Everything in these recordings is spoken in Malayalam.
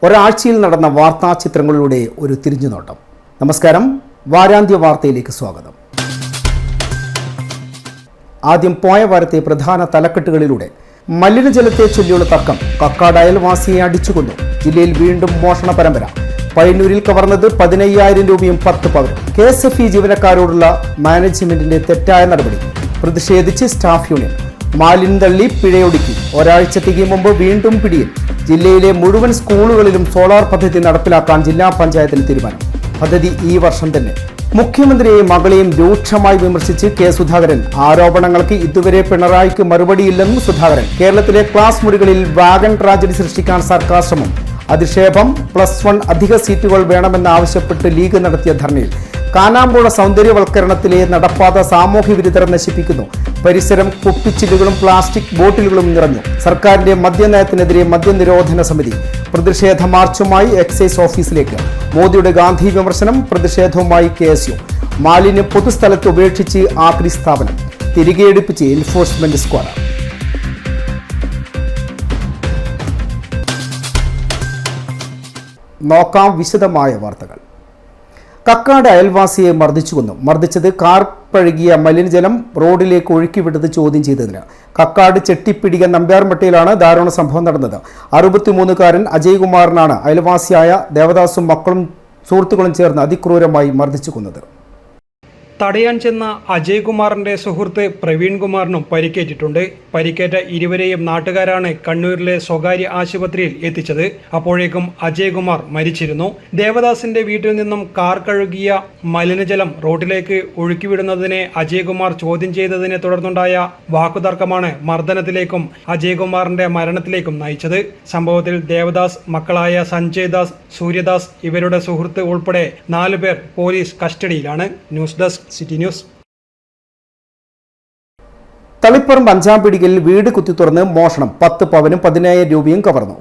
ഒരാഴ്ചയിൽ നടന്ന വാർത്താ ചിത്രങ്ങളിലൂടെ ഒരു തിരിഞ്ഞുനോട്ടം. നമസ്കാരം, വാരാന്ത്യ വാർത്തയിലേക്ക് സ്വാഗതം. ആദ്യം പോയ വാരത്തെ പ്രധാന തലക്കെട്ടുകളിലൂടെ. മലിനജലത്തെ ചൊല്ലിയുള്ള തർക്കം, കക്കാട് അയൽവാസിയെ അടിച്ചുകൊന്നു. ജില്ലയിൽ വീണ്ടും മോഷണ പരമ്പര. പയ്യന്നൂരിൽ കവർന്നത് 15,000 രൂപയും 10 പവനും. KSFE ജീവനക്കാരോടുള്ള മാനേജ്മെന്റിന്റെ തെറ്റായ നടപടി പ്രതിഷേധിച്ച് സ്റ്റാഫ് യൂണിയൻ. മാലിന്യം തള്ളി പിഴയൊടുക്കി. ഒരാഴ്ച തികയും മുമ്പ് വീണ്ടും പിടിയിൽ. ജില്ലയിലെ മുഴുവൻ സ്കൂളുകളിലും സോളാർ പദ്ധതി നടപ്പിലാക്കാൻ ജില്ലാ പഞ്ചായത്തിന് തീരുമാനം. പദ്ധതി ഈ വർഷം തന്നെ. മുഖ്യമന്ത്രിയെയും മകളെയും രൂക്ഷമായി വിമർശിച്ച് കെ സുധാകരൻ. ആരോപണങ്ങൾക്ക് ഇതുവരെ പിണറായിക്ക് മറുപടിയില്ലെന്നും സുധാകരൻ. കേരളത്തിലെ ക്ലാസ് മുറികളിൽ വാഗൺ ട്രാജഡി സൃഷ്ടിക്കാൻ സർക്കാർ ശ്രമം. അധിക്ഷേപം. +1 അധിക സീറ്റുകൾ വേണമെന്നാവശ്യപ്പെട്ട് ലീഗ് നടത്തിയ ധർണയിൽ. കാനാമ്പുഴ സൗന്ദര്യവൽക്കരണത്തിലെ നടപ്പാത സാമൂഹ്യ വിരുദ്ധർ നശിപ്പിക്കുന്നു. പരിസരം കുപ്പിച്ചില്ലുകളും പ്ലാസ്റ്റിക് ബോട്ടിലുകളും നിറഞ്ഞു. സർക്കാരിന്റെ മദ്യനയത്തിനെതിരെ മദ്യനിരോധന സമിതി. പ്രതിഷേധ മാർച്ചുമായി എക്സൈസ് ഓഫീസിലേക്ക്. മോദിയുടെ ഗാന്ധി വിമർശനം. പ്രതിഷേധവുമായി KSU. മാലിന്യം പൊതുസ്ഥലത്ത് ഉപേക്ഷിച്ച് ആക്രി സ്ഥാപനം. തിരികെ എടുപ്പിച്ച് എൻഫോഴ്സ്മെന്റ് സ്ക്വാഡ്. നോക്കാം വിശദമായ വാർത്തകൾ. കക്കാട് അയൽവാസിയെ മർദ്ദിച്ചത് കാർ പഴകിയ മലിനജലം റോഡിലേക്ക് ഒഴുക്കിവിട്ടത് ചോദ്യം ചെയ്തതിന്. കക്കാട് ചെട്ടിപ്പിടിക നമ്പ്യാർമട്ടയിലാണ് ദാരുണ സംഭവം നടന്നത്. 63-കാരൻ അജയ്കുമാറിനാണ് അയൽവാസിയായ ദേവദാസും മക്കളും സുഹൃത്തുക്കളും ചേർന്ന് അതിക്രൂരമായി മർദ്ദിച്ചു കൊന്നത്. തടയാൻ ചെന്ന അജയ്കുമാറിന്റെ സുഹൃത്ത് പ്രവീൺ കുമാറിനും പരിക്കേറ്റിട്ടുണ്ട്. പരിക്കേറ്റ ഇരുവരെയും നാട്ടുകാരാണ് കണ്ണൂരിലെ സ്വകാര്യ ആശുപത്രിയിൽ എത്തിച്ചത്. അപ്പോഴേക്കും അജയ്കുമാർ മരിച്ചിരുന്നു. ദേവദാസിന്റെ വീട്ടിൽ നിന്നും കാർ കഴുകിയ മലിനജലം റോഡിലേക്ക് ഒഴുക്കിവിടുന്നതിനെ അജയ്കുമാർ ചോദ്യം ചെയ്തതിനെ തുടർന്നുണ്ടായ വാക്കുതർക്കമാണ് മർദ്ദനത്തിലേക്കും അജയ്കുമാറിന്റെ മരണത്തിലേക്കും നയിച്ചത്. സംഭവത്തിൽ ദേവദാസ് മക്കളായ സഞ്ജയ് ദാസ്, സൂര്യദാസ് ഇവരുടെ സുഹൃത്ത് ഉൾപ്പെടെ 4 പേർ പോലീസ് കസ്റ്റഡിയിലാണ്. News desk city news. Taliparamba 5-ാം പീടികയിൽ വീട് കുത്തിത്തുറന്ന് മോഷണം. 10 പവനും 15,000 രൂപയും കവർന്നു.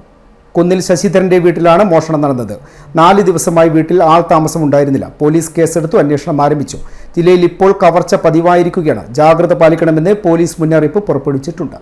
കുന്നിൽ ശശിധരന്റെ വീട്ടിലാണ് മോഷണം നടന്നത്. 4 ദിവസമായി വീട്ടിൽ ആൾ താമസം ഉണ്ടായിരുന്നില്ല. പോലീസ് കേസെടുത്തു അന്വേഷണം ആരംഭിച്ചു. ജില്ലയിൽ ഇപ്പോൾ കവർച്ച പതിവായിരിക്കുകയാണ്. ജാഗ്രത പാലിക്കണമെന്ന് പോലീസ് മുന്നറിയിപ്പ് പുറപ്പെടുവിച്ചിട്ടുണ്ട്.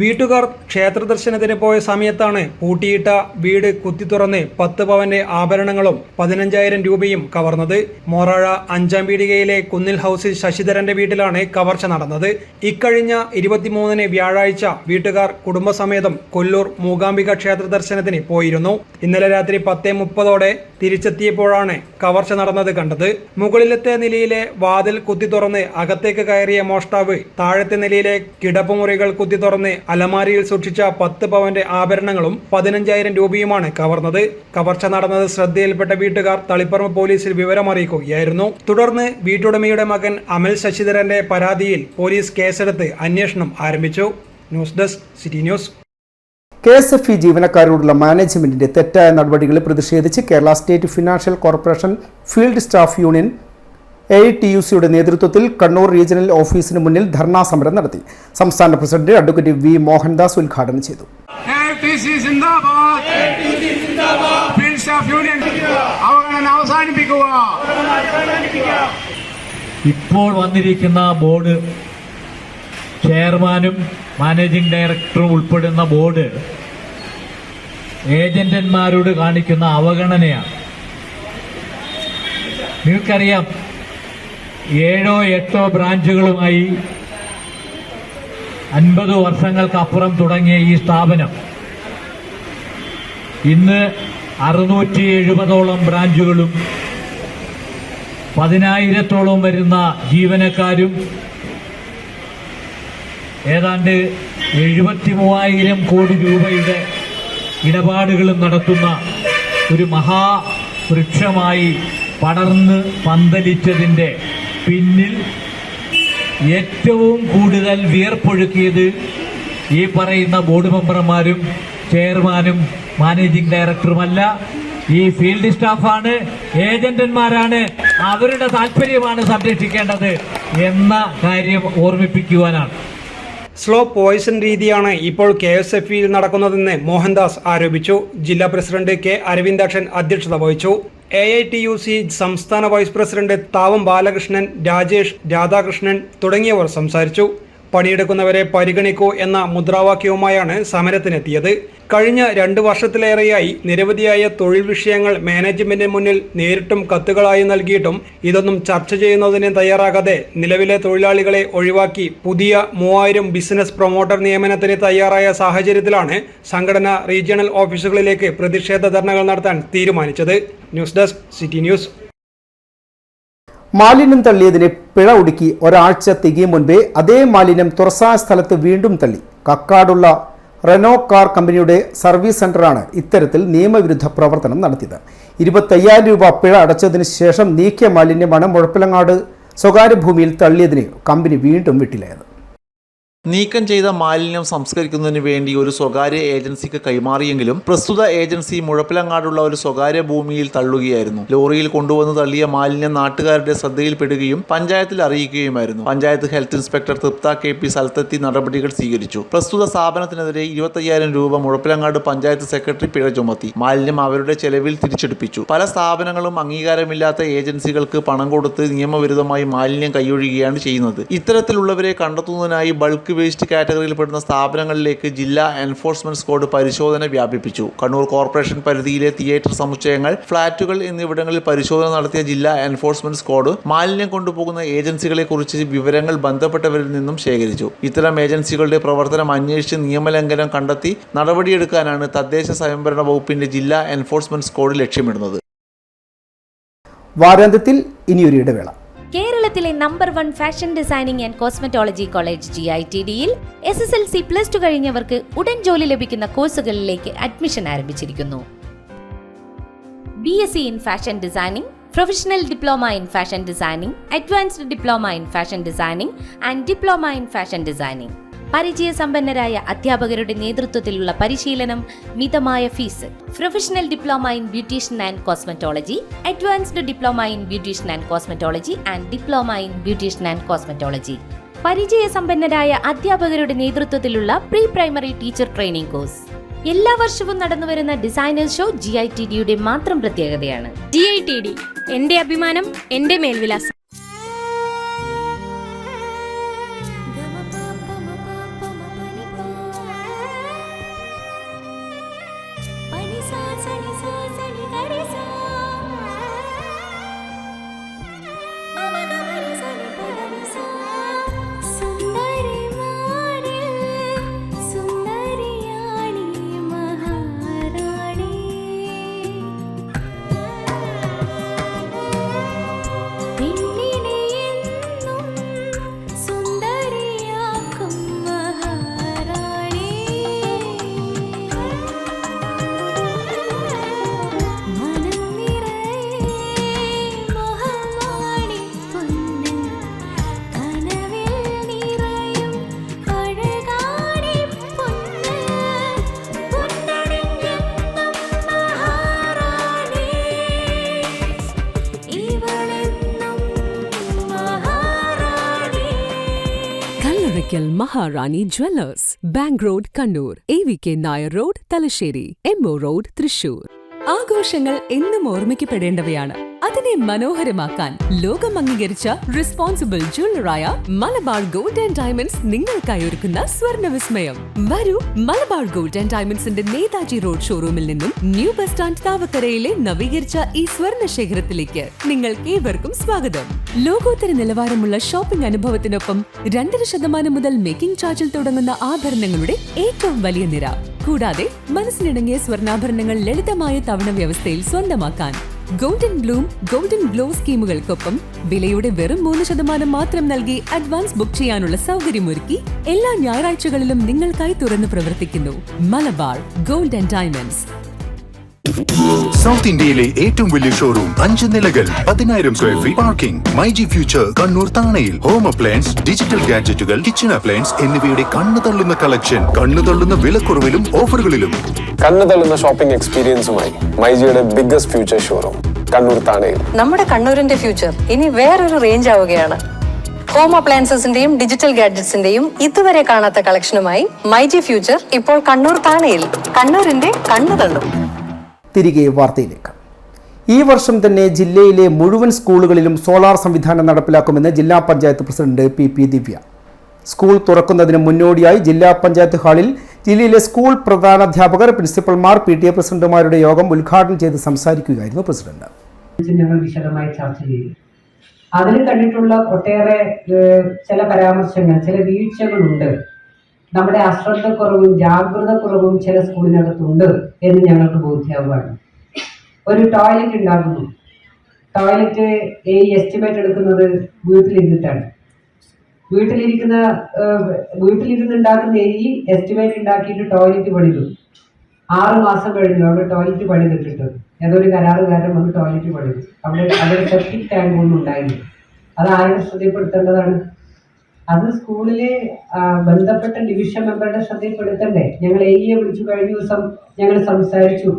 വീട്ടുകാർ ക്ഷേത്ര ദർശനത്തിന് പോയ സമയത്താണ് പൂട്ടിയിട്ട വീട് കുത്തിത്തുറന്ന് 10 പവന്റെ ആഭരണങ്ങളും 15,000 രൂപയും കവർന്നത്. മോറാഴ 5-ാം പീടികയിലെ കുന്നിൽ ഹൗസിൽ ശശിധരന്റെ വീട്ടിലാണ് കവർച്ച നടന്നത്. ഇക്കഴിഞ്ഞ 23-ന് വ്യാഴാഴ്ച വീട്ടുകാർ കുടുംബസമേതം കൊല്ലൂർ മൂകാംബിക ക്ഷേത്ര ദർശനത്തിന് പോയിരുന്നു. ഇന്നലെ രാത്രി 10:30ഓടെ തിരിച്ചെത്തിയപ്പോഴാണ് കവർച്ച നടന്നത് കണ്ടത്. മുകളിലത്തെ നിലയിലെ വാതിൽ കുത്തിത്തുറന്ന് അകത്തേക്ക് കയറിയ മോഷ്ടാവ് താഴത്തെ നിലയിലെ കിടപ്പുമുറികൾ കുത്തിത്തുറന്ന് അലമാരിയിൽ സൂക്ഷിച്ച 10 പവന്റെ ആഭരണങ്ങളും 15,000 രൂപയുമാണ് കവർന്നത്. കവർച്ച നടന്നത് ശ്രദ്ധയിൽപ്പെട്ട വീട്ടുകാർ തളിപ്പറമ്പ് പോലീസിൽ വിവരമറിയിക്കുകയായിരുന്നു. തുടർന്ന് വീട്ടുടമയുടെ മകൻ അമൽ ശശിധരന്റെ പരാതിയിൽ പോലീസ് കേസെടുത്ത് അന്വേഷണം ആരംഭിച്ചു. News desk city news. KSFE ജീവനക്കാരോടുള്ള മാനേജ്മെന്റിന്റെ തെറ്റായ നടപടികളിൽ പ്രതിഷേധിച്ച് Kerala state financial corporation field staff union AITUCയുടെ നേതൃത്വത്തിൽ കണ്ണൂർ റീജിയണൽ ഓഫീസിന് മുന്നിൽ ധർണാ സമരം നടത്തി. സംസ്ഥാന പ്രസിഡന്റ് അഡ്വക്കേറ്റ് V മോഹൻദാസ് ഉദ്ഘാടനം ചെയ്തു. ഇപ്പോൾ വന്നിരിക്കുന്ന ബോർഡ് ചെയർമാനും മാനേജിംഗ് ഡയറക്ടറും ഉൾപ്പെടുന്ന ബോർഡ് ഏജന്റന്മാരോട് കാണിക്കുന്ന അവഗണനയാണ്. നിങ്ങൾക്കറിയാം, 7 or 8 ബ്രാഞ്ചുകളുമായി 50 വർഷങ്ങൾക്കപ്പുറം തുടങ്ങിയ ഈ സ്ഥാപനം ഇന്ന് 670ഓളം ബ്രാഞ്ചുകളും 10,000ഓളം വരുന്ന ജീവനക്കാരും ഏതാണ്ട് 73,000 കോടി രൂപയുടെ ഇടപാടുകളും നടത്തുന്ന ഒരു മഹാവൃക്ഷമായി പടർന്ന് പന്തലിച്ചതിന്റെ പിന്നിൽ ഏറ്റവും കൂടുതൽ വിയർപ്പൊഴുക്കിയത് ഈ പറയുന്ന ബോർഡ് മെമ്പർമാരും ചെയർമാനും മാനേജിംഗ് ഡയറക്ടറുമല്ല, ഈ ഫീൽഡ് സ്റ്റാഫാണ്, ഏജന്റന്മാരാണ്. അവരുടെ താല്പര്യമാണ് സംരക്ഷിക്കേണ്ടത് എന്ന കാര്യം ഓർമ്മിപ്പിക്കുവാനാണ്. സ്ലോ പോയിസൺ രീതിയാണ് ഇപ്പോൾ KSFEയിൽ നടക്കുന്നതെന്ന് മോഹൻദാസ് ആരോപിച്ചു. ജില്ലാ പ്രസിഡന്റ് K അരവിന്ദാക്ഷൻ അധ്യക്ഷത വഹിച്ചു. AITUC സംസ്ഥാന വൈസ് പ്രസിഡന്റ് താവം ബാലകൃഷ്ണൻ, രാജേഷ്, രാധാകൃഷ്ണൻ തുടങ്ങിയവർ സംസാരിച്ചു. പണിയെടുക്കുന്നവരെ പരിഗണിക്കൂ എന്ന മുദ്രാവാക്യവുമായാണ് സമരത്തിനെത്തിയത്. കഴിഞ്ഞ 2 വർഷത്തിലേറെയായി നിരവധിയായ തൊഴിൽ വിഷയങ്ങൾ മാനേജ്മെന്റിന് മുന്നിൽ നേരിട്ടും കത്തുകളായി നൽകിയിട്ടും ഇതൊന്നും ചർച്ച ചെയ്യുന്നതിന് തയ്യാറാകാതെ നിലവിലെ തൊഴിലാളികളെ ഒഴിവാക്കി പുതിയ 3000 ബിസിനസ് പ്രൊമോട്ടർ നിയമനത്തിന് തയ്യാറായ സാഹചര്യത്തിലാണ് സംഘടന റീജിയണൽ ഓഫീസുകളിലേക്ക് പ്രതിഷേധ ധർണകൾ നടത്താൻ തീരുമാനിച്ചത്. News desk city news. മാലിന്യം തള്ളിയതിന് പിഴ ഒടുക്കി ഒരാഴ്ച തികയും മുൻപേ അതേ മാലിന്യം തുറസായ സ്ഥലത്ത് വീണ്ടും തള്ളി. കക്കാടുള്ള റെനോ കാർ കമ്പനിയുടെ സർവീസ് സെന്ററാണ് ഇത്തരത്തിൽ നിയമവിരുദ്ധ പ്രവർത്തനം നടത്തിയത്. 25,000 രൂപ പിഴ അടച്ചതിന് ശേഷം നീക്കിയ മാലിന്യമാണ് മുഴപ്പിലങ്ങാട് സ്വകാര്യ ഭൂമിയിൽ തള്ളിയതിന് കമ്പനി വീണ്ടും വിട്ടിലായത്. നീക്കം ചെയ്ത മാലിന്യം സംസ്കരിക്കുന്നതിന് വേണ്ടി ഒരു സ്വകാര്യ ഏജൻസിക്ക് കൈമാറിയെങ്കിലും പ്രസ്തുത ഏജൻസി മുഴപ്പിലങ്ങാടുള്ള ഒരു സ്വകാര്യ ഭൂമിയിൽ തള്ളുകയായിരുന്നു. ലോറിയിൽ കൊണ്ടുവന്ന് തള്ളിയ മാലിന്യം നാട്ടുകാരുടെ ശ്രദ്ധയിൽപ്പെടുകയും പഞ്ചായത്തിൽ അറിയിക്കുകയുമായിരുന്നു. Panchayat health inspector Tripta KP സ്ഥലത്തെത്തി നടപടികൾ സ്വീകരിച്ചു. പ്രസ്തുത സ്ഥാപനത്തിനെതിരെ 25,000 രൂപ മുഴപ്പിലങ്ങാട് പഞ്ചായത്ത് സെക്രട്ടറി പിഴ ചുമത്തി. മാലിന്യം അവരുടെ ചെലവിൽ തിരിച്ചെടുപ്പിച്ചു. പല സ്ഥാപനങ്ങളും അംഗീകാരമില്ലാത്ത ഏജൻസികൾക്ക് പണം കൊടുത്ത് നിയമവിരുദ്ധമായി മാലിന്യം കൈയൊഴുകുകയാണ് ചെയ്യുന്നത്. ഇത്തരത്തിലുള്ളവരെ കണ്ടെത്തുന്നതിനായി ബൾക്ക് വേസ്റ്റ് കാറ്റഗറിയിൽപ്പെടുന്ന സ്ഥാപനങ്ങളിലേക്ക് ജില്ലാ എൻഫോഴ്സ്മെന്റ് സ്ക്വാഡ് പരിശോധന വ്യാപിപ്പിച്ചു. കണ്ണൂർ കോർപ്പറേഷൻ പരിധിയിലെ തിയേറ്റർ സമുച്ചയങ്ങൾ, ഫ്ളാറ്റുകൾ എന്നിവിടങ്ങളിൽ പരിശോധന നടത്തിയ ജില്ലാ എൻഫോഴ്സ്മെന്റ് സ്ക്വാഡ് മാലിന്യം കൊണ്ടുപോകുന്ന ഏജൻസികളെ കുറിച്ച് വിവരങ്ങൾ ബന്ധപ്പെട്ടവരിൽ നിന്നും ശേഖരിച്ചു. ഇത്തരം ഏജൻസികളുടെ പ്രവർത്തനം അന്വേഷിച്ച് നിയമലംഘനം കണ്ടെത്തി നടപടിയെടുക്കാനാണ് തദ്ദേശ സ്വയംഭരണ വകുപ്പിന്റെ ജില്ലാ എൻഫോഴ്സ്മെന്റ് സ്ക്വാഡ് ലക്ഷ്യമിടുന്നത്. വാരാന്ത്യത്തിൽ ഇനിയൊരു ഇടവേള. കേരളത്തിലെ number 1 fashion designing and cosmetology college GITDയിൽ SSLC +2 കഴിഞ്ഞവർക്ക് ഉടൻ ജോലി ലഭിക്കുന്ന കോഴ്സുകളിലേക്ക് അഡ്മിഷൻ ആരംഭിച്ചിരിക്കുന്നു. BSc in fashion designing, professional diploma in fashion designing, advanced diploma in fashion designing and diploma in fashion designing. പരിചയസമ്പന്നരായ അധ്യാപകരുടെ നേതൃത്വത്തിലുള്ള പരിശീലനം, മിതമായ fees. Professional diploma in beautician and cosmetology, advanced diploma in beautician and cosmetology and diploma in beautician and cosmetology. പരിചയസമ്പന്നരായ അധ്യാപകരുടെ നേതൃത്വത്തിലുള്ള pre primary teacher training course. എല്ലാ വർഷവും നടന്നുവരുന്ന ഡിസൈനേഴ്സ് ഷോ GITDയുടെ മാത്രം പ്രത്യേകതയാണ്. GITD എന്റെ അഭിമാനം, എന്റെ മേൽവിലാസം. Maharani Jewellers, Bank Road, Kannur, AVK Nair Road, Talasheri, MO Road, Thrissur. ആഘോഷങ്ങൾ എന്നും ഓർമ്മിക്കപ്പെടേണ്ടവയാണ്. അതിനെ മനോഹരമാക്കാൻ ലോകം അംഗീകരിച്ച റെസ്പോൺസിബിൾ ജ്വല്ലറായ മലബാർ ഗോൾഡ് ആൻഡ് ഡയമണ്ട്സ് നിങ്ങൾക്കായി ഒരുക്കുന്ന സ്വർണ്ണ വിസ്മയം. വരൂ, മലബാർ ഗോൾഡ് ആൻഡ് ഡയമണ്ട്സിന്റെ നേതാജി റോഡ് ഷോറൂമിൽ നിന്നും ന്യൂ ബസ് സ്റ്റാൻഡ് താവക്കരയിലെ നവീകരിച്ച ഈ സ്വർണ്ണ ശേഖരത്തിലേക്ക് നിങ്ങൾക്ക് ഏവർക്കും സ്വാഗതം. ലോകോത്തര നിലവാരമുള്ള ഷോപ്പിംഗ് അനുഭവത്തിനൊപ്പം 2% മുതൽ മേക്കിംഗ് ചാർജിൽ തുടങ്ങുന്ന ആഭരണങ്ങളുടെ ഏറ്റവും വലിയ നിര. കൂടാതെ മനസ്സിനിണങ്ങിയ സ്വർണ്ണാഭരണങ്ങൾ ലളിതമായ തവണ വ്യവസ്ഥയിൽ സ്വന്തമാക്കാൻ ഗോൾഡൻ ബ്ലൂം, ഗോൾഡൻ ഗ്ലോ സ്കീമുകൾക്കൊപ്പം വിലയുടെ വെറും 3% മാത്രം നൽകി അഡ്വാൻസ് ബുക്ക് ചെയ്യാനുള്ള സൗകര്യമൊരുക്കി എല്ലാ ഞായറാഴ്ചകളിലും നിങ്ങൾക്കായി തുറന്നു പ്രവർത്തിക്കുന്നു Malabar gold and diamonds. South ഇന്ത്യയിലെ ഏറ്റവും വലിയ ഷോറൂം, 5 നിലകൾ, 10,000 square feet parking. MyG future Kannur താണയിൽ. ഹോം അപ്ലയൻസ്, ഡിജിറ്റൽ ഗാഡ്ജറ്റുകൾ, കിച്ചൺ അപ്ലയൻസ് എന്നിവയുടെ കണ്ണു തള്ളുന്ന കളക്ഷൻ, കണ്ണു തള്ളുന്ന വിലക്കുറവിലും ഓഫറുകളിലും. കണ്ണു തള്ളുന്ന ഷോപ്പിംഗ് എക്സ്പീരിയൻസുമായി മൈജിയുടെ ബിഗ്ഗസ്റ്റ് ഫ്യൂച്ചർ ഷോറൂം കണ്ണൂർ താണയിൽ. നമ്മുടെ കണ്ണൂരിന്റെ ഫ്യൂച്ചർ ഇനി വേറൊരു റേഞ്ച് ആവുകയാണ്. ഹോം അപ്ലയൻസസിന്റെയും ഡിജിറ്റൽ ഗാഡ്ജറ്റ്സിന്റെയും ഇതുവരെ കാണാത്ത കളക്ഷനുമായി മൈജി ഫ്യൂച്ചർ ഇപ്പോൾ കണ്ണൂർ താണയിൽ. കണ്ണൂരിന്റെ കണ്ണു തള്ളും. തിരികെ വാർത്തയിലേക്ക്. ഈ വർഷം തന്നെ ജില്ലയിലെ മുഴുവൻ സ്കൂളുകളിലും സോളാർ സംവിധാനം നടപ്പിലാക്കുമെന്ന് ജില്ലാ പഞ്ചായത്ത് പ്രസിഡന്റ് PP ദിവ്യ. സ്കൂൾ തുറക്കുന്നതിന് മുന്നോടിയായി ജില്ലാ പഞ്ചായത്ത് ഹാളിൽ ജില്ലയിലെ സ്കൂൾ പ്രധാനാധ്യാപകർ, പ്രിൻസിപ്പൽമാർ, PTA പ്രസിഡന്റുമാരുടെ യോഗം ഉദ്ഘാടനം ചെയ്ത് സംസാരിക്കുകയായിരുന്നു പ്രസിഡന്റ്. ഞങ്ങൾ വിശദമായി ചർച്ച ചെയ്തു. അതിൽ കണ്ടിട്ടുള്ള ഒട്ടേറെ ചില പരാമർശങ്ങൾ, ചില വീഴ്ചകളുണ്ട്, നമ്മുടെ അശ്രദ്ധക്കുറവും ജാഗ്രതക്കുറവും ചില സ്കൂളിനകത്തുണ്ട് എന്ന് ഞങ്ങൾക്ക് ബോധ്യമാവുകയാണ്. ഒരു ടോയ്ലറ്റ് ഉണ്ടാകുന്നു. ടോയ്ലറ്റ് എസ്റ്റിമേറ്റ് എടുക്കുന്നത് വീട്ടിലിരുന്നിട്ടാണ്. വീട്ടിലിരുന്നുണ്ടാക്കുന്ന എസ്റ്റിമേറ്റ് ഉണ്ടാക്കിയിട്ട് ടോയ്ലറ്റ് പണിതു. 6 മാസം കഴിഞ്ഞു അവിടെ ടോയ്ലറ്റ് പണിതിട്ടിട്ട് ഏതൊരു കരാറുകാരൻ വന്ന് ടോയ്ലറ്റ് പണിതു. അവിടെ സെപ്റ്റിക് ടാങ്ക് ഒന്നും ഉണ്ടായില്ല. അത് ആരുടെ ശ്രദ്ധയിൽപ്പെടുത്തേണ്ടതാണ്? അത് സ്കൂളിലെ ബന്ധപ്പെട്ട ഡിവിഷൻ മെമ്പറുടെ ശ്രദ്ധയിൽപ്പെടുത്തണ്ടേ? ഞങ്ങൾ AE വിളിച്ചു. കഴിഞ്ഞ ദിവസം ഞങ്ങൾ സംസാരിച്ചു.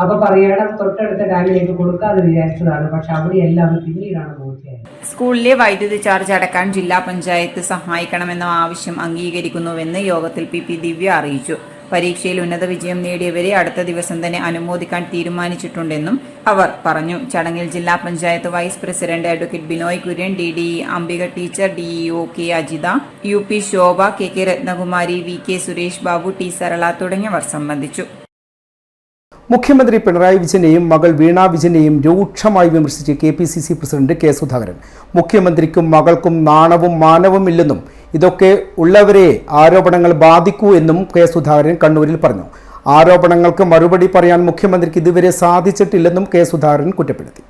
അപ്പൊ പറയണം തൊട്ടടുത്ത ടാങ്കിലേക്ക് കൊടുക്കാതെ വിചാരിച്ചതാണ്. പക്ഷെ അവിടെയെല്ലാം അത് പിന്നീടാണ് ബോധ്യമായത്. സ്കൂളിലെ വൈദ്യുതി ചാർജ് അടക്കാൻ ജില്ലാ പഞ്ചായത്ത് സഹായിക്കണമെന്ന ആവശ്യം അംഗീകരിക്കുന്നുവെന്ന് യോഗത്തിൽ PP ദിവ്യ അറിയിച്ചു. പരീക്ഷയിൽ ഉന്നത വിജയം നേടിയവരെ അടുത്ത ദിവസം തന്നെ അനുമോദിക്കാൻ തീരുമാനിച്ചിട്ടുണ്ടെന്നും അവർ പറഞ്ഞു. ചടങ്ങിൽ ജില്ലാ panchayat vice president advocate Binoy Kurian, DDE Ambika teacher, DEO K Ajitha, UP Shobha, KK Ratnakumari, VK Suresh Babu, T Sarala തുടങ്ങിയവർ സംബന്ധിച്ചു. മുഖ്യമന്ത്രി പിണറായി വിജയനെയും മകൾ വീണ വിജയനെയും രൂക്ഷമായി വിമർശിച്ച് KPCC പ്രസിഡന്റ് K സുധാകരൻ. മുഖ്യമന്ത്രിക്കും മകൾക്കും നാണവും മാനവും ഇല്ലെന്നും ഇതൊക്കെ ഉള്ളവരെ ആരോപണങ്ങൾ ബാധിക്കൂ എന്നും K സുധാകരൻ കണ്ണൂരിൽ പറഞ്ഞു. ആരോപണങ്ങൾക്ക് മറുപടി പറയാൻ മുഖ്യമന്ത്രിക്ക് ഇതുവരെ സാധിച്ചിട്ടില്ലെന്നും K സുധാകരൻ കുറ്റപ്പെടുത്തി.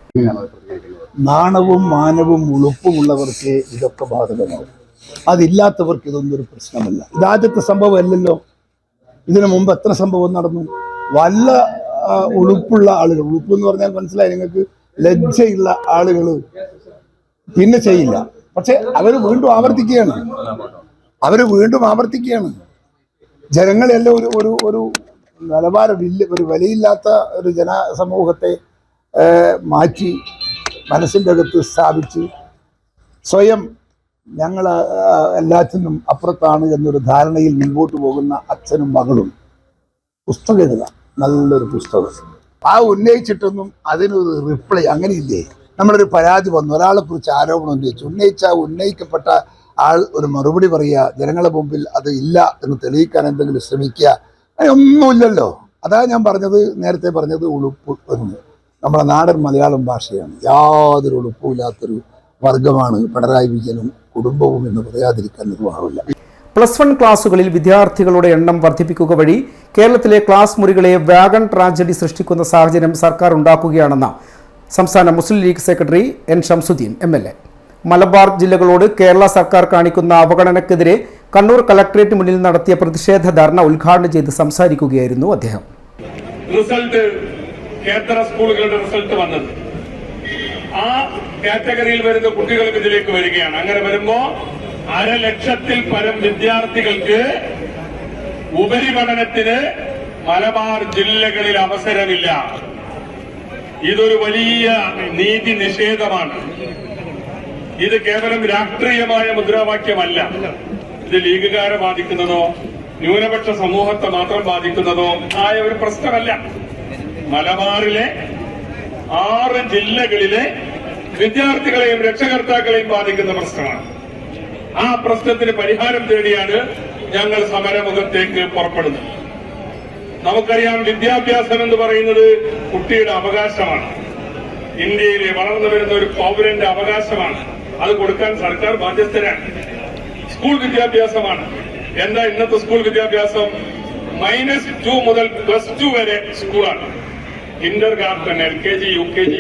നാണവും മാനവും ഉളുപ്പുമുള്ളവർക്ക് ഇതൊക്കെ ബാധകമാവും, അതില്ലാത്തവർക്ക് ഇതൊന്നും ഒരു പ്രശ്നമല്ല. ഇതാദ്യത്തെ സംഭവമല്ലല്ലോ. ഇതിനു മുമ്പ് എത്ര സംഭവം നടന്നു? വല്ല ഉളുപ്പുള്ള ആളുകൾ, ഉളുപ്പ് എന്ന് പറഞ്ഞാൽ മനസ്സിലായി നിങ്ങൾക്ക്, ലജ്ജയുള്ള ആളുകൾ പിന്നെ ചെയ്യില്ല. പക്ഷെ അവർ വീണ്ടും ആവർത്തിക്കുകയാണ്. ജനങ്ങളെല്ലാം ഒരു നിലവാരമില്ല, ഒരു വിലയില്ലാത്ത ഒരു ജനസമൂഹത്തെ മാറ്റി മനസ്സിൻ്റെ അകത്ത് സ്ഥാപിച്ച് സ്വയം ഞങ്ങൾ എല്ലാത്തിനും അപ്പുറത്താണ് എന്നൊരു ധാരണയിൽ മുൻപോട്ട് പോകുന്ന അച്ഛനും മകളും പുസ്തകം എഴുതാം, നല്ലൊരു പുസ്തകം. ആ ഉന്നയിച്ചിട്ടൊന്നും അതിനൊരു റിപ്ലൈ അങ്ങനെയില്ലേ? നമ്മളൊരു പരാതി വന്നു, ഒരാളെ കുറിച്ച് ആരോപണം ഉന്നയിക്കപ്പെട്ട ആൾ ഒരു മറുപടി പറയുക, ജനങ്ങളുടെ മുമ്പിൽ അത് ഇല്ല എന്ന് തെളിയിക്കാൻ എന്തെങ്കിലും ശ്രമിക്കുക, ഒന്നുമില്ലല്ലോ. അതാ ഞാൻ പറഞ്ഞത്, നേരത്തെ പറഞ്ഞത് ഉളുപ്പ് എന്ന്. നമ്മുടെ നാടൻ മലയാളം ഭാഷയാണ്. യാതൊരു ഉളുപ്പുമില്ലാത്തൊരു വർഗമാണ് പിണറായി വിജയനും കുടുംബവും എന്ന് പറയാതിരിക്കാൻ നിർവാഹമില്ല. +1 ക്ലാസുകളിൽ വിദ്യാർത്ഥികളുടെ എണ്ണം വർദ്ധിപ്പിക്കുക വഴി കേരളത്തിലെ ക്ലാസ് മുറികളെ വാഗൺ ട്രാജഡി സൃഷ്ടിക്കുന്ന സാഹചര്യം സർക്കാർ ഉണ്ടാക്കുകയാണെന്ന സംസ്ഥാന Muslim League secretary N Shamsuddin MLA. Malabar ജില്ലകളോട് കേരള സർക്കാർ കാണിക്കുന്ന അവഗണനക്കെതിരെ കണ്ണൂർ കളക്ടറേറ്റ് മുന്നിൽ നടത്തിയ പ്രതിഷേധ ധർണ ഉദ്ഘാടനം ചെയ്ത് സംസാരിക്കുകയായിരുന്നു അദ്ദേഹം. കേന്ദ്ര സ്കൂളുകളുടെ റിസൾട്ട് വന്നത് ആ കാറ്റഗറിയിൽ വരുന്ന കുട്ടികൾക്ക് ഇതിലേക്ക് വരികയാണ്. അങ്ങനെ വരുമ്പോ 1,00,000-ൽ പരം വിദ്യാർത്ഥികൾക്ക് ഉപരിപഠനത്തിന് മലബാർ ജില്ലകളിൽ അവസരമില്ല. ഇതൊരു വലിയ നീതി നിഷേധമാണ്. ഇത് കേവലം രാഷ്ട്രീയമായ മുദ്രാവാക്യമല്ല. ഇത് ലീഗുകാരെ ബാധിക്കുന്നതോ ന്യൂനപക്ഷ സമൂഹത്തെ മാത്രം ബാധിക്കുന്നതോ ആയ ഒരു പ്രശ്നമല്ല. മലബാറിലെ 6 ജില്ലകളിലെ വിദ്യാർത്ഥികളെയും രക്ഷകർത്താക്കളെയും ബാധിക്കുന്ന പ്രശ്നമാണ്. ആ പ്രശ്നത്തിന് പരിഹാരം തേടിയാണ് ഞങ്ങൾ സമരമുഖത്തേക്ക് പുറപ്പെടുന്നത്. നമുക്കറിയാം, വിദ്യാഭ്യാസം എന്ന് പറയുന്നത് കുട്ടിയുടെ അവകാശമാണ്. ഇന്ത്യയിലെ വളർന്നു വരുന്ന ഒരു പൗരന്റെ അവകാശമാണ്. അത് കൊടുക്കാൻ സർക്കാർ ബാധ്യസ്ഥരാണ്. സ്കൂൾ വിദ്യാഭ്യാസമാണ്. എന്താ ഇന്നത്തെ സ്കൂൾ വിദ്യാഭ്യാസം? -2 മുതൽ +2 വരെ സ്കൂളാണ്. Kinder Garten, LKG, UKG,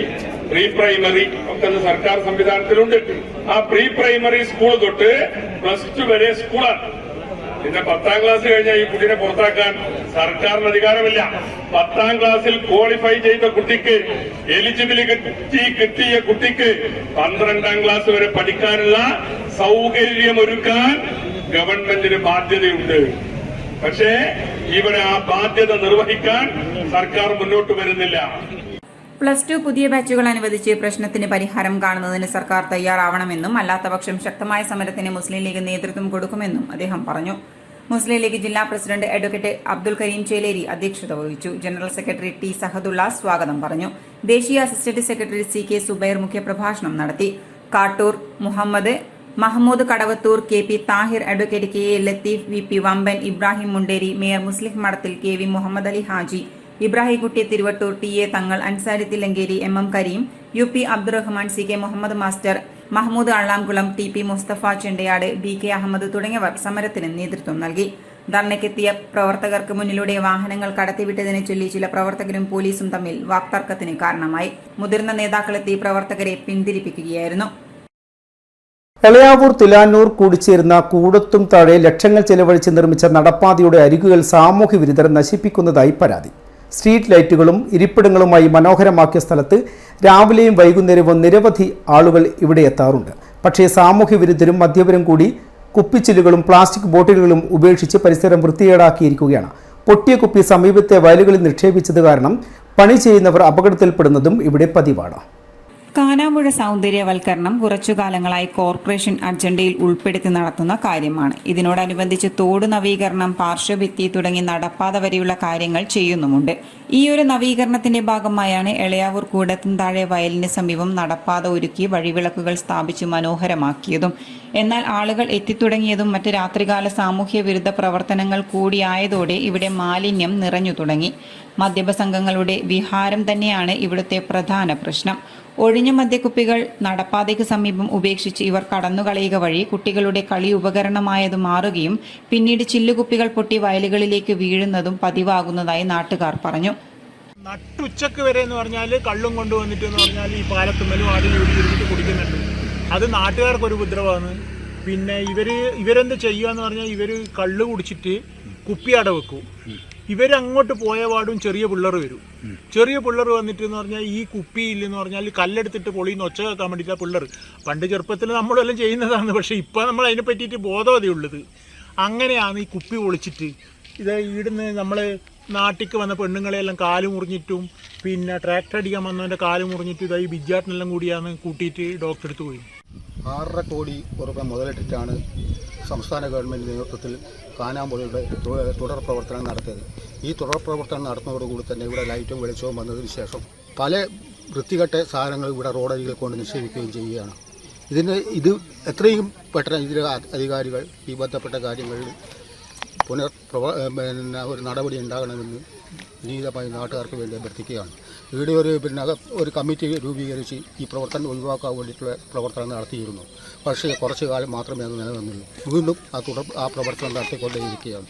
pre primary ഒക്കെ സർക്കാർ സംവിധാനത്തിലുണ്ട്. ആ പ്രീ പ്രൈമറി സ്കൂൾ തൊട്ട് +2 വരെ സ്കൂളാണ്. പിന്നെ 10ാം ക്ലാസ് കഴിഞ്ഞാൽ ഈ കുട്ടീനെ പുറത്താക്കാൻ സർക്കാരിന് അധികാരമില്ല. 10ാം ക്ലാസ്സിൽ ക്വാളിഫൈ ചെയ്ത കുട്ടിക്ക്, എലിജിബിലിറ്റി കിട്ടിയ കുട്ടിക്ക് 12ാം ക്ലാസ് വരെ പഠിക്കാനുള്ള സൗകര്യമൊരുക്കാൻ ഗവൺമെന്റിന് ബാധ്യതയുണ്ട്. പക്ഷേ ഇവിടെ ആ ബാധ്യത നിർവഹിക്കാൻ സർക്കാർ മുന്നോട്ട് വരുന്നില്ല. +2 പുതിയ ബാച്ചുകൾ അനുവദിച്ച് പ്രശ്നത്തിന് പരിഹാരം കാണുന്നതിന് സർക്കാർ തയ്യാറാവണമെന്നും അല്ലാത്തപക്ഷം ശക്തമായ സമരത്തിന് മുസ്ലിം ലീഗ് നേതൃത്വം കൊടുക്കുമെന്നും അദ്ദേഹം പറഞ്ഞു. മുസ്ലിം ലീഗ് ജില്ലാ പ്രസിഡന്റ് അഡ്വക്കേറ്റ് അബ്ദുൽ കരീം ചേലേരി അധ്യക്ഷത വഹിച്ചു. ജനറൽ സെക്രട്ടറി T സഹദുള്ള സ്വാഗതം പറഞ്ഞു. ദേശീയ അസിസ്റ്റന്റ് സെക്രട്ടറി CK സുബൈർ മുഖ്യപ്രഭാഷണം നടത്തി. Kattoor Muhammad, Mahmood Kadavathur, KP Thahir, advocate KA Latheef, VP Vamban, Ibrahim Munderi, mayor മുസ്ലിം മഠത്തിൽ KV Muhammad Ali Haji, Ibrahimkutty Thiruvattur, TA Thangal, Ansari Thillankeri, MM Kareem, UP Abdurahman, CK Muhammad master, Mahmood Allamkulam, TP Musthafa Chendayad, BK Ahmed തുടങ്ങിയവർ സമരത്തിന് നേതൃത്വം നൽകി. ധർണയ്ക്കെത്തിയ പ്രവർത്തകർക്ക് മുന്നിലൂടെ വാഹനങ്ങൾ കടത്തിവിട്ടതിനെ ചൊല്ലി ചില പ്രവർത്തകരും പോലീസും തമ്മിൽ വാക്തർക്കത്തിന് കാരണമായി. മുതിർന്ന നേതാക്കളെത്തി പ്രവർത്തകരെ പിന്തിരിപ്പിക്കുകയായിരുന്നു. എളയാവൂർ തിലാന്നൂർ കൂടിച്ചേരുന്ന കൂടത്തും താഴെ ലക്ഷങ്ങൾ ചെലവഴിച്ച് നിർമ്മിച്ച നടപ്പാതയുടെ അരികുകൾ സാമൂഹ്യ വിരുദ്ധർ നശിപ്പിക്കുന്നതായി പരാതി. സ്ട്രീറ്റ് ലൈറ്റുകളും ഇരിപ്പിടങ്ങളുമായി മനോഹരമാക്കിയ സ്ഥലത്ത് രാവിലെയും വൈകുന്നേരവും നിരവധി ആളുകൾ ഇവിടെ എത്താറുണ്ട്. പക്ഷേ സാമൂഹ്യ വിരുദ്ധരും മദ്യപരും കൂടി കുപ്പിച്ചില്ലുകളും പ്ലാസ്റ്റിക് ബോട്ടിലുകളും ഉപേക്ഷിച്ച് പരിസരം വൃത്തികേടാക്കിയിരിക്കുകയാണ്. പൊട്ടിയ കുപ്പി സമീപത്തെ വയലുകളിൽ നിക്ഷേപിച്ചത് കാരണം പണി ചെയ്യുന്നവർ അപകടത്തിൽപ്പെടുന്നതും ഇവിടെ പതിവാണ്. കാനാമ്പുഴ സൗന്ദര്യവൽക്കരണം കുറച്ചുകാലങ്ങളായി കോർപ്പറേഷൻ അജണ്ടയിൽ ഉൾപ്പെടുത്തി നടത്തുന്ന കാര്യമാണ്. ഇതിനോടനുബന്ധിച്ച് തോട് നവീകരണം, പാർശ്വഭിത്തി തുടങ്ങി നടപ്പാത വരെയുള്ള കാര്യങ്ങൾ ചെയ്യുന്നുമുണ്ട്. ഈ ഒരു നവീകരണത്തിന്റെ ഭാഗമായാണ് എളയാവൂർ കൂടത്തും താഴെ വയലിന് സമീപം നടപ്പാത ഒരുക്കി വഴിവിളക്കുകൾ സ്ഥാപിച്ച് മനോഹരമാക്കിയതും. എന്നാൽ ആളുകൾ എത്തിത്തുടങ്ങിയതും മറ്റ് രാത്രികാല സാമൂഹ്യ വിരുദ്ധ പ്രവർത്തനങ്ങൾ കൂടിയായതോടെ ഇവിടെ മാലിന്യം നിറഞ്ഞു തുടങ്ങി. മദ്യപ സംഘങ്ങളുടെ വിഹാരം തന്നെയാണ് ഇവിടുത്തെ പ്രധാന പ്രശ്നം. ഒഴിഞ്ഞ മദ്യക്കുപ്പികൾ നടപ്പാതയ്ക്ക് സമീപം ഉപേക്ഷിച്ച് ഇവർ കടന്നുകളയുക വഴി കുട്ടികളുടെ കളി ഉപകരണമായത് മാറുകയും പിന്നീട് ചില്ലുകുപ്പികൾ പൊട്ടി വയലുകളിലേക്ക് വീഴുന്നതും പതിവാകുന്നതായി നാട്ടുകാർ പറഞ്ഞു. നട്ടുച്ചക്ക് വരെ എന്ന് പറഞ്ഞാൽ കള്ളും കൊണ്ടുവന്നിട്ട് എന്ന് പറഞ്ഞാൽ ഈ പാലത്തുമ്മലും ആടിൽ ഇരുന്നിട്ട് കുടിക്കുന്നുണ്ട്. അത് നാട്ടുകാർക്കൊരു ഉപദ്രവമാണ്. പിന്നെ ഇവരെന്ത് ചെയ്യുക എന്ന് പറഞ്ഞാൽ ഇവർ കള്ള് കുടിച്ചിട്ട് കുപ്പിയട വെക്കും. ഇവരങ്ങോട്ട് പോയ പാടും ചെറിയ പിള്ളേർ വരും. ചെറിയ പിള്ളേർ വന്നിട്ട് എന്ന് പറഞ്ഞാൽ ഈ കുപ്പിയില്ലെന്ന് പറഞ്ഞാൽ കല്ലെടുത്തിട്ട് പൊളിന്ന് ഒച്ച കേൾക്കാൻ വേണ്ടിയിട്ടാണ് പിള്ളേർ. പണ്ട് ചെറുപ്പത്തിൽ നമ്മളെല്ലാം ചെയ്യുന്നതാണ്. പക്ഷേ ഇപ്പോൾ നമ്മൾ അതിനെ പറ്റിയിട്ട് ബോധവതയുള്ളത്. അങ്ങനെയാണ് ഈ കുപ്പി പൊളിച്ചിട്ട് ഇത് ഇവിടുന്ന് നമ്മൾ നാട്ടിലേക്ക് വന്ന പെണ്ണുങ്ങളെല്ലാം കാല് മുറിഞ്ഞിട്ടും പിന്നെ ട്രാക്ടർ അടിക്കാൻ വന്നവൻ്റെ കാല് മുറിഞ്ഞിട്ടും ഇതായി ബിജാട്ടിനെല്ലാം കൂടിയാണ് കൂട്ടിയിട്ട് ഡോക്ടർ അടുത്ത് പോയി. 6.5 കോടി രൂപ മുതലിട്ടിട്ടാണ് സംസ്ഥാന ഗവൺമെൻറ് നേതൃത്വത്തിൽ കാനാമ്പുഴയുടെ തുടർ പ്രവർത്തനം നടത്തിയത്. ഈ തുടർ പ്രവർത്തനം നടത്തുന്നതോടുകൂടി തന്നെ ഇവിടെ ലൈറ്റും വെളിച്ചവും വന്നതിന് ശേഷം പല വൃത്തികെട്ട സാധനങ്ങൾ ഇവിടെ റോഡരികിൽ കൊണ്ട് നിക്ഷേപിക്കുകയും ചെയ്യുകയാണ്. ഇത് എത്രയും പെട്ടെന്ന് ഇതിലെ അധികാരികൾ ഈ ബന്ധപ്പെട്ട കാര്യങ്ങളിൽ ഒരു നടപടി ഉണ്ടാകണമെന്ന് വിനീതമായി നാട്ടുകാർക്ക് വേണ്ടി അഭ്യർത്ഥിക്കുകയാണ്. ഇവിടെ ഒരു കമ്മിറ്റി രൂപീകരിച്ച് ഈ പ്രവർത്തനം ഒഴിവാക്കാൻ വേണ്ടിയിട്ടുള്ള പ്രവർത്തനം നടത്തിയിരുന്നു. പക്ഷേ കുറച്ചു കാലം മാത്രമേ അത് നിലനിന്നുള്ളൂ. വീണ്ടും ആ പ്രവർത്തനം നടത്തിക്കൊണ്ടേയിരിക്കുകയാണ്.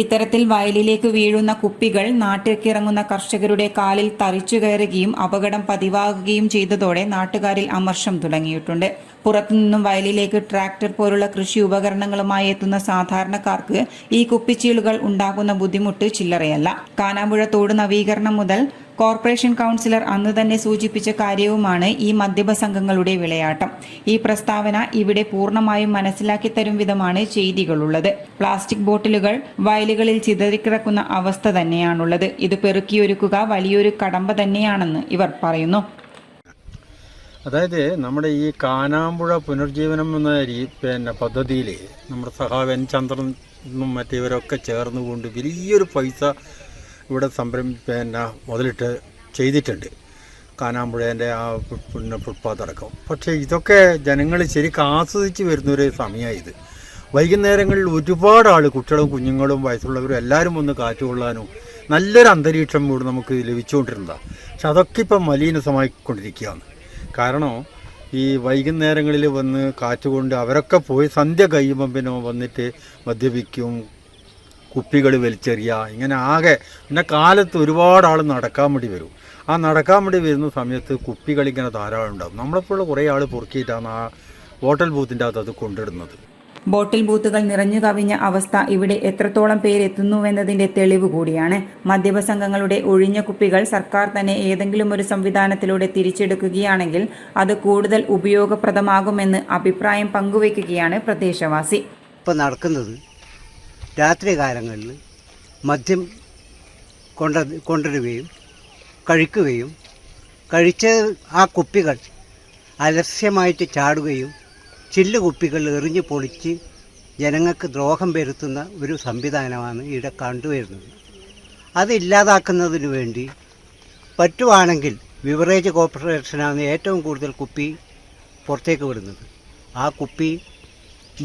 ഇത്തരത്തിൽ വയലിലേക്ക് വീഴുന്ന കുപ്പികൾ നാട്ടിലേക്കിറങ്ങുന്ന കർഷകരുടെ കാലിൽ തറിച്ചു കയറുകയും അപകടം പതിവാകുകയും ചെയ്തതോടെ നാട്ടുകാരിൽ അമർഷം തുടങ്ങിയിട്ടുണ്ട്. പുറത്തുനിന്നും വയലിലേക്ക് ട്രാക്ടർ പോലുള്ള കൃഷി ഉപകരണങ്ങളുമായി എത്തുന്ന സാധാരണക്കാർക്ക് ഈ കുപ്പിച്ചീളുകൾ ഉണ്ടാകുന്ന ബുദ്ധിമുട്ട് ചില്ലറയല്ല. കാനാമ്പുഴ തോട് നവീകരണം മുതൽ കോർപ്പറേഷൻ കൗൺസിലർ അന്ന് തന്നെ സൂചിപ്പിച്ച കാര്യവുമാണ് ഈ മദ്യപ സംഘങ്ങളുടെ വിളയാട്ടം. ഈ പ്രസ്താവന ഇവിടെ പൂർണ്ണമായും മനസ്സിലാക്കി തരും വിധമാണ് ചെയ്തികളുള്ളത്. പ്ലാസ്റ്റിക് ബോട്ടിലുകൾ വയലുകളിൽ ചിതറിക്കിടക്കുന്ന അവസ്ഥ തന്നെയാണുള്ളത്. ഇത് പെറുക്കിയൊരുക്കുക വലിയൊരു കടമ്പ തന്നെയാണെന്ന് ഇവർ പറയുന്നു. അതായത് നമ്മുടെ ഈ കാനാമ്പുഴ പുനർജീവനം എന്ന പദ്ധതിയിൽ നമ്മുടെ സഹാവൻ ചന്ദ്രനും മറ്റേവരൊക്കെ ചേർന്നുകൊണ്ട് വലിയൊരു പൈസ ഇവിടെ മുതലിട്ട് ചെയ്തിട്ടുണ്ട്. കാനാമ്പുഴേൻ്റെ ആ ഫുട്പാത്ത് അടക്കം. പക്ഷേ ഇതൊക്കെ ജനങ്ങൾ ശരിക്കും ആസ്വദിച്ച് വരുന്നൊരു സമയമായത്. വൈകുന്നേരങ്ങളിൽ ഒരുപാട് ആൾ, കുട്ടികളും കുഞ്ഞുങ്ങളും വയസ്സുള്ളവരും എല്ലാവരും ഒന്ന് കാറ്റുകൊള്ളാനും നല്ലൊരു അന്തരീക്ഷം കൂടി നമുക്ക് ലഭിച്ചുകൊണ്ടിരുന്നതാണ്. പക്ഷെ അതൊക്കെ ഇപ്പം മലിനസമായിക്കൊണ്ടിരിക്കുകയാണ്. കാരണം ഈ വൈകുന്നേരങ്ങളിൽ വന്ന് കാറ്റുകൊണ്ട് അവരൊക്കെ പോയി സന്ധ്യ കഴിയുമ്പം പിന്നെ വന്നിട്ട് മദ്യപിക്കും, കുപ്പികൾ വലിച്ചെറിയുക, ഇങ്ങനെ ആകെ. പിന്നെ കാലത്ത് ഒരുപാട് ആൾ നടക്കാൻ വേണ്ടി വരും. ആ നടക്കാൻ വേണ്ടി വരുന്ന സമയത്ത് കുപ്പികൾ ഇങ്ങനെ ധാരാളം ഉണ്ടാകും. നമ്മളെപ്പോഴുള്ള കുറേ ആൾ പൊറുക്കിയിട്ടാണ് ആ ഹോട്ടൽ ബൂത്തിൻ്റെ അകത്ത് അത് കൊണ്ടിടുന്നത്. ബോട്ടിൽ ബൂത്തുകൾ നിറഞ്ഞു കവിഞ്ഞ അവസ്ഥ ഇവിടെ എത്രത്തോളം പേരെത്തുന്നുവെന്നതിന്റെ തെളിവ് കൂടിയാണ്. മദ്യപ സംഘങ്ങളുടെ ഒഴിഞ്ഞ കുപ്പികൾ സർക്കാർ തന്നെ ഏതെങ്കിലും ഒരു സംവിധാനത്തിലൂടെ തിരിച്ചെടുക്കുകയാണെങ്കിൽ അത് കൂടുതൽ ഉപയോഗപ്രദമാകുമെന്ന് അഭിപ്രായം പങ്കുവയ്ക്കുകയാണ് പ്രദേശവാസി. ഇപ്പം നടക്കുന്നത് രാത്രി കാലങ്ങളിൽ മദ്യം കൊണ്ടുവരികയും കഴിക്കുകയും കഴിച്ച ആ കുപ്പികൾ അലസ്യമായിട്ട് ചാടുകയും ചില്ല് കുപ്പികൾ എറിഞ്ഞ് പൊളിച്ച് ജനങ്ങൾക്ക് ദ്രോഹം വരുത്തുന്ന ഒരു സംവിധാനമാണ് ഇവിടെ കണ്ടുവരുന്നത്. അത് ഇല്ലാതാക്കുന്നതിന് വേണ്ടി പറ്റുവാണെങ്കിൽ ബിവറേജ് കോർപ്പറേഷനാണ് ഏറ്റവും കൂടുതൽ കുപ്പി പുറത്തേക്ക് വിടുന്നത്. ആ കുപ്പി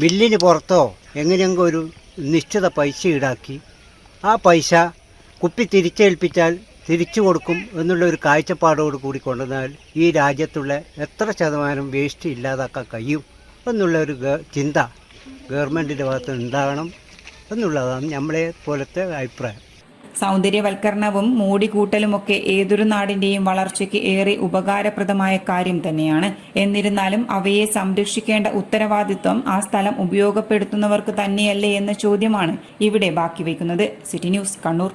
ബില്ലിന് പുറത്തോ എങ്ങനെയെങ്കിലും ഒരു നിശ്ചിത പൈസ ഈടാക്കി ആ പൈസ കുപ്പി തിരിച്ചേൽപ്പിച്ചാൽ തിരിച്ചു കൊടുക്കും എന്നുള്ള ഒരു കാഴ്ചപ്പാടോട് കൂടി കൊണ്ടുവന്നാൽ ഈ രാജ്യത്തുള്ള എത്ര ശതമാനം വേസ്റ്റ് ഇല്ലാതാക്കാൻ കഴിയും എന്നുള്ള ഒരു ചിന്ത ഗവൺമെൻറ്റിൻ്റെ ഭാഗത്ത് ഉണ്ടാകണം എന്നുള്ളതാണ് നമ്മളെ പോലത്തെ അഭിപ്രായം. സൗന്ദര്യവൽക്കരണവും മൂടിക്കൂട്ടലുമൊക്കെ ഏതൊരു നാടിന്റെയും വളർച്ചയ്ക്ക് ഏറെ ഉപകാരപ്രദമായ കാര്യം തന്നെയാണ്. എന്നിരുന്നാലും അവയെ സംരക്ഷിക്കേണ്ട ഉത്തരവാദിത്വം ആ സ്ഥലം ഉപയോഗപ്പെടുത്തുന്നവർക്ക് തന്നെയല്ലേ എന്ന ചോദ്യമാണ് ഇവിടെ ബാക്കി വയ്ക്കുന്നത്. City news, Kannur.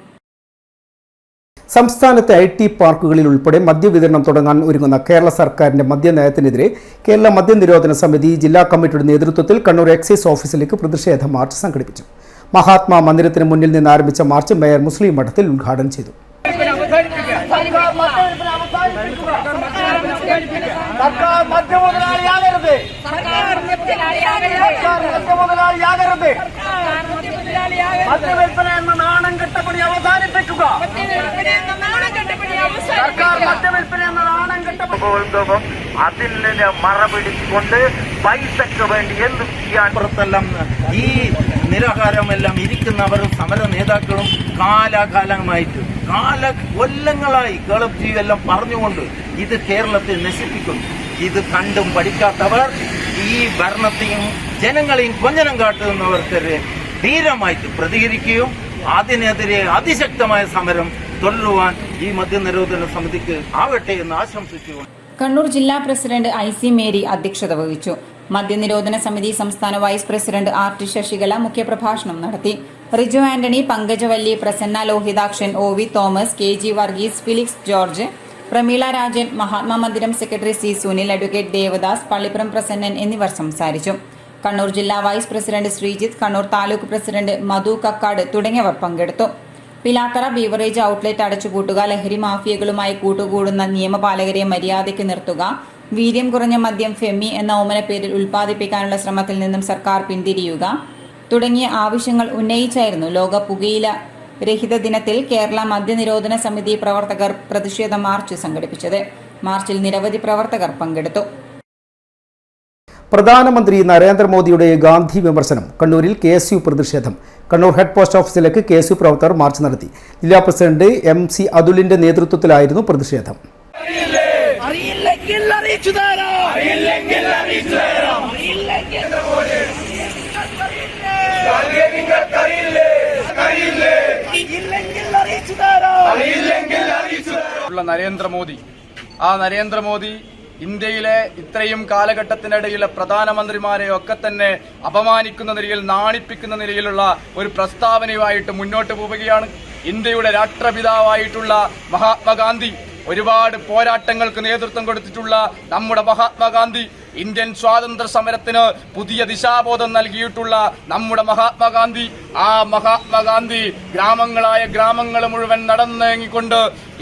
സംസ്ഥാനത്തെ IT പാർക്കുകളിൽ ഉൾപ്പെടെ മദ്യവിതരണം തുടങ്ങാൻ ഒരുങ്ങുന്ന കേരള സർക്കാരിന്റെ മദ്യനയത്തിനെതിരെ കേരള മദ്യനിരോധന സമിതി ജില്ലാ കമ്മിറ്റിയുടെ നേതൃത്വത്തിൽ കണ്ണൂർ എക്സൈസ് ഓഫീസിലേക്ക് പ്രതിഷേധ മാർച്ച് സംഘടിപ്പിച്ചു. മഹാത്മാ മന്ദിരത്തിന് മുന്നിൽ നിന്ന് ആരംഭിച്ച മാർച്ച് മേയർ മുസ്ലിം മഠത്തിൽ ഉദ്ഘാടനം ചെയ്തു. അതിന് മറപിടിച്ചുകൊണ്ട് പൈസക്ക് വേണ്ടി എന്തും ചെയ്യാൻ പുറത്തെല്ലാം ഈ നിരാഹാരമെല്ലാം ഇരിക്കുന്നവർ സമര നേതാക്കളും കാലാകാലമായിട്ട് കൊല്ലങ്ങളായി കേളപ്ജി എല്ലാം പറഞ്ഞുകൊണ്ട് ഇത് കേരളത്തെ നശിപ്പിക്കുന്നു. ഇത് കണ്ടും പഠിക്കാത്തവർ ഈ ഭരണത്തെയും ജനങ്ങളെയും കൊഞ്ഞനം കാട്ടുന്നവർക്കെതിരെ ധീരമായിട്ട് പ്രതികരിക്കുകയും അതിനെതിരെ അതിശക്തമായ സമരം തുടരുവാൻ ഈ മദ്യനിരോധന സമിതിക്ക് ആവട്ടെ എന്ന് ആശംസിച്ചുകൊണ്ട് കണ്ണൂർ ജില്ലാ പ്രസിഡന്റ് IC മേരി അധ്യക്ഷത വഹിച്ചു. മദ്യനിരോധന സമിതി സംസ്ഥാന വൈസ് പ്രസിഡന്റ് RT ശശികല മുഖ്യപ്രഭാഷണം നടത്തി. Riju Antony, Pankajavalli, Prasanna Lohithakshan, OV Thomas, KG Varghese, Felix George, Prameela Rajan, Mahatma Mandiram secretary C Sunil, advocate Devadas, Pallippuram Prasannan എന്നിവർ സംസാരിച്ചു. കണ്ണൂർ ജില്ലാ vice president Sreejith, Kannur taluk president Madhu Kakkad തുടങ്ങിയവർ പങ്കെടുത്തു. പിലാത്തറ ബീവറേജ് ഔട്ട്ലെറ്റ് അടച്ചുപൂട്ടുക, ലഹരി മാഫിയകളുമായി കൂട്ടുകൂടുന്ന നിയമപാലകരെ മര്യാദയ്ക്ക് നിർത്തുക, വീര്യം കുറഞ്ഞ മദ്യം ഫെമി എന്ന ഓമന പേരിൽ ഉൽപ്പാദിപ്പിക്കാനുള്ള ശ്രമത്തിൽ നിന്നും സർക്കാർ പിന്തിരിയുക തുടങ്ങിയ ആവശ്യങ്ങൾ ഉന്നയിച്ചായിരുന്നു ലോക പുകയില രഹിത ദിനത്തിൽ കേരള മദ്യനിരോധന സമിതി പ്രവർത്തകർ പ്രതിഷേധ മാർച്ച് സംഘടിപ്പിച്ചത്. മാർച്ചിൽ നിരവധി പ്രവർത്തകർ പങ്കെടുത്തു. പ്രധാനമന്ത്രി നരേന്ദ്രമോദിയുടെ ഗാന്ധി വിമർശനം. കണ്ണൂരിൽ KSU പ്രതിഷേധം. കണ്ണൂർ ഹെഡ് പോസ്റ്റ് ഓഫീസിലേക്ക് KSU പ്രവർത്തകർ മാർച്ച് നടത്തി. ജില്ലാ പ്രസിഡന്റ് MC അതുലിന്റെ നേതൃത്വത്തിലായിരുന്നു പ്രതിഷേധം. നരേന്ദ്രമോദി ഇന്ത്യയിലെ ഇത്രയും കാലഘട്ടത്തിനിടയിലെ പ്രധാനമന്ത്രിമാരെ ഒക്കെ തന്നെ അപമാനിക്കുന്ന നിലയിൽ, നാണിപ്പിക്കുന്ന നിലയിലുള്ള ഒരു പ്രസ്താവനയുമായിട്ട് മുന്നോട്ട് പോവുകയാണ്. ഇന്ത്യയുടെ രാഷ്ട്രപിതാവായിട്ടുള്ള മഹാത്മാഗാന്ധി, ഒരുപാട് പോരാട്ടങ്ങൾക്ക് നേതൃത്വം കൊടുത്തിട്ടുള്ള നമ്മുടെ മഹാത്മാഗാന്ധി, ഇന്ത്യൻ സ്വാതന്ത്ര്യ സമരത്തിന് പുതിയ ദിശാബോധം നൽകിയിട്ടുള്ള നമ്മുടെ മഹാത്മാഗാന്ധി, ആ മഹാത്മാഗാന്ധി ഗ്രാമങ്ങൾ മുഴുവൻ നടന്നേങ്ങിക്കൊണ്ട്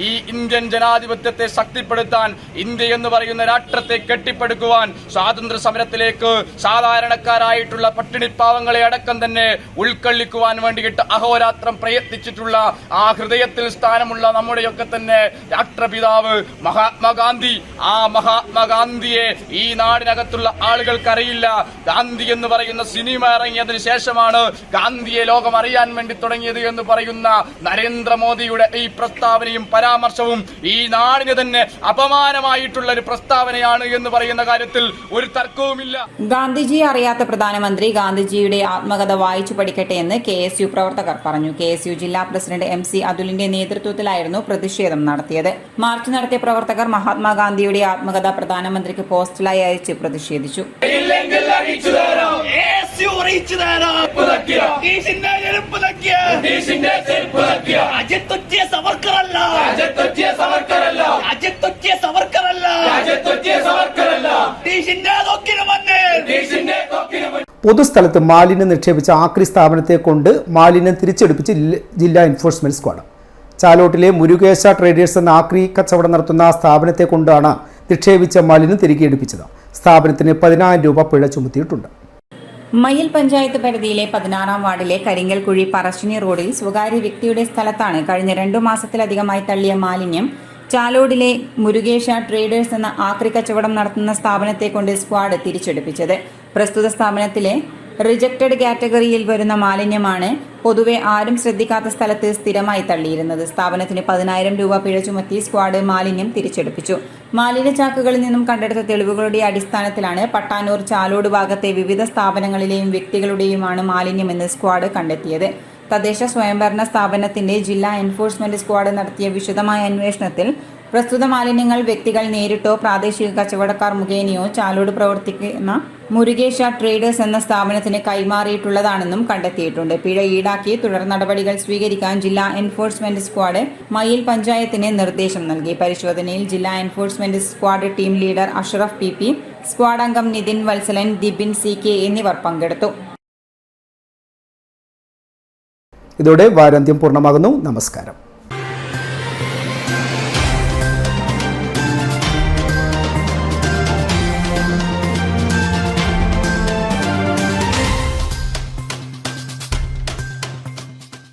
ഈ ഇന്ത്യൻ ജനാധിപത്യത്തെ ശക്തിപ്പെടുത്താൻ, ഇന്ത്യ എന്ന് പറയുന്ന രാഷ്ട്രത്തെ കെട്ടിപ്പടുക്കുവാൻ, സ്വാതന്ത്ര്യ സമരത്തിലേക്ക് സാധാരണക്കാരായിട്ടുള്ള പട്ടിണിപ്പാവങ്ങളെ അടക്കം തന്നെ ഉൾക്കൊള്ളിക്കുവാൻ വേണ്ടിയിട്ട് അഹോരാത്രം പ്രയത്നിച്ചിട്ടുള്ള ആ ഹൃദയത്തിൽ സ്ഥാനമുള്ള നമ്മുടെയൊക്കെ തന്നെ രാഷ്ട്രപിതാവ് മഹാത്മാഗാന്ധി, ആ മഹാത്മാഗാന്ധിയെ ഈ നാടിനകത്തുള്ള ആളുകൾക്കറിയില്ല. ഗാന്ധി എന്ന് പറയുന്ന സിനിമ ഇറങ്ങിയതിനു ശേഷമാണ് ഗാന്ധിയെ ലോകം അറിയാൻ വേണ്ടി തുടങ്ങിയത് എന്ന് പറയുന്ന നരേന്ദ്രമോദിയുടെ ഈ പ്രസ്താവനയും പരാമർശവും ഈ നാടിന് തന്നെ അപമാനമായിട്ടുള്ള ഒരു പ്രസ്താവനയാണ് എന്ന് പറയുന്ന കാര്യത്തിൽ ഒരു തർക്കവുമില്ല. ഗാന്ധിജിയെ അറിയാത്ത പ്രധാനമന്ത്രി ഗാന്ധിജിയുടെ ആത്മകഥ വായിച്ചു പഠിക്കട്ടെ എന്ന് KSU പ്രവർത്തകർ പറഞ്ഞു. KSU ജില്ലാ പ്രസിഡന്റ് MC അതുലിന്റെ നേതൃത്വത്തിലായിരുന്നു പ്രതിഷേധം നടത്തിയത്. മാർച്ച് നടത്തിയ പ്രവർത്തകർ മഹാത്മാഗാന്ധിയുടെ ആത്മകഥ പ്രധാനമന്ത്രിക്ക് പോസ്റ്റലായി അയച്ച് പ്രതിഷേധിച്ചു. പൊതുസ്ഥലത്ത് മാലിന്യം നിക്ഷേപിച്ച ആക്രി സ്ഥാപനത്തെ കൊണ്ട് മാലിന്യം തിരിച്ചെടുപ്പിച്ച് ജില്ലാ എൻഫോഴ്സ്മെന്റ് സ്ക്വാഡ്. ചാലോട്ടിലെ മുരുകേശ ട്രേഡേഴ്സ് എന്ന ആക്രി കച്ചവടം നടത്തുന്ന സ്ഥാപനത്തെ കൊണ്ടാണ് നിക്ഷേപിച്ച മാലിന്യം തിരികെ എടുപ്പിച്ചത്. സ്ഥാപനത്തിന് 10,000 രൂപ പിഴ ചുമത്തിയിട്ടുണ്ട്. മയ്യിൽ പഞ്ചായത്ത് പരിധിയിലെ 16-ാം വാർഡിലെ കരിങ്കൽക്കുഴി പറശ്ശിനി റോഡിൽ സ്വകാര്യ വ്യക്തിയുടെ സ്ഥലത്താണ് കഴിഞ്ഞ 2 മാസത്തിലധികമായി തള്ളിയ മാലിന്യം ചാലോടിലെ മുരുകേശ ട്രേഡേഴ്സ് എന്ന ആക്രി കച്ചവടം നടത്തുന്ന സ്ഥാപനത്തെ കൊണ്ട് സ്ക്വാഡ് തിരിച്ചെടുപ്പിച്ചത്. പ്രസ്തുത സ്ഥാപനത്തിലെ റിജക്റ്റഡ് കാറ്റഗറിയിൽ വരുന്ന മാലിന്യമാണ് പൊതുവെ ആരും ശ്രദ്ധിക്കാത്ത സ്ഥലത്ത് സ്ഥിരമായി തള്ളിയിരുന്നത്. സ്ഥാപനത്തിന് 10,000 രൂപ പിഴ ചുമത്തി സ്ക്വാഡ് മാലിന്യം തിരിച്ചെടുപ്പിച്ചു. മാലിന്യ ചാക്കുകളിൽ നിന്നും കണ്ടെടുത്ത തെളിവുകളുടെ അടിസ്ഥാനത്തിലാണ് പട്ടാന്നൂർ ചാലോട് ഭാഗത്തെ വിവിധ സ്ഥാപനങ്ങളിലെയും വ്യക്തികളുടെയുമാണ് മാലിന്യമെന്ന് സ്ക്വാഡ് കണ്ടെത്തിയത്. തദ്ദേശ സ്വയംഭരണ സ്ഥാപനത്തിന്റെ ജില്ലാ എൻഫോഴ്സ്മെന്റ് സ്ക്വാഡ് നടത്തിയ വിശദമായ അന്വേഷണത്തിൽ പ്രസ്തുത മാലിന്യങ്ങൾ വ്യക്തികൾ നേരിട്ടോ പ്രാദേശിക കച്ചവടക്കാർ മുഖേനയോ ചാലോട് പ്രവർത്തിക്കുന്ന മുരുകേശ ട്രേഡേഴ്സ് എന്ന സ്ഥാപനത്തിന് കൈമാറിയിട്ടുള്ളതാണെന്നും കണ്ടെത്തിയിട്ടുണ്ട്. പിഴ ഈടാക്കി തുടർ നടപടികൾ സ്വീകരിക്കാൻ ജില്ലാ എൻഫോഴ്സ്മെന്റ് സ്ക്വാഡ് മയിൽ പഞ്ചായത്തിന് നിർദ്ദേശം നൽകി. പരിശോധനയിൽ ജില്ലാ enforcement squad team leader Ashraf PP, squad അംഗം നിതിൻ വത്സലൻ, ദിബിൻ CK എന്നിവർ പങ്കെടുത്തു. ഇതോടെ വാരാന്ത്യം പൂർണ്ണമാകുന്നു. നമസ്കാരം.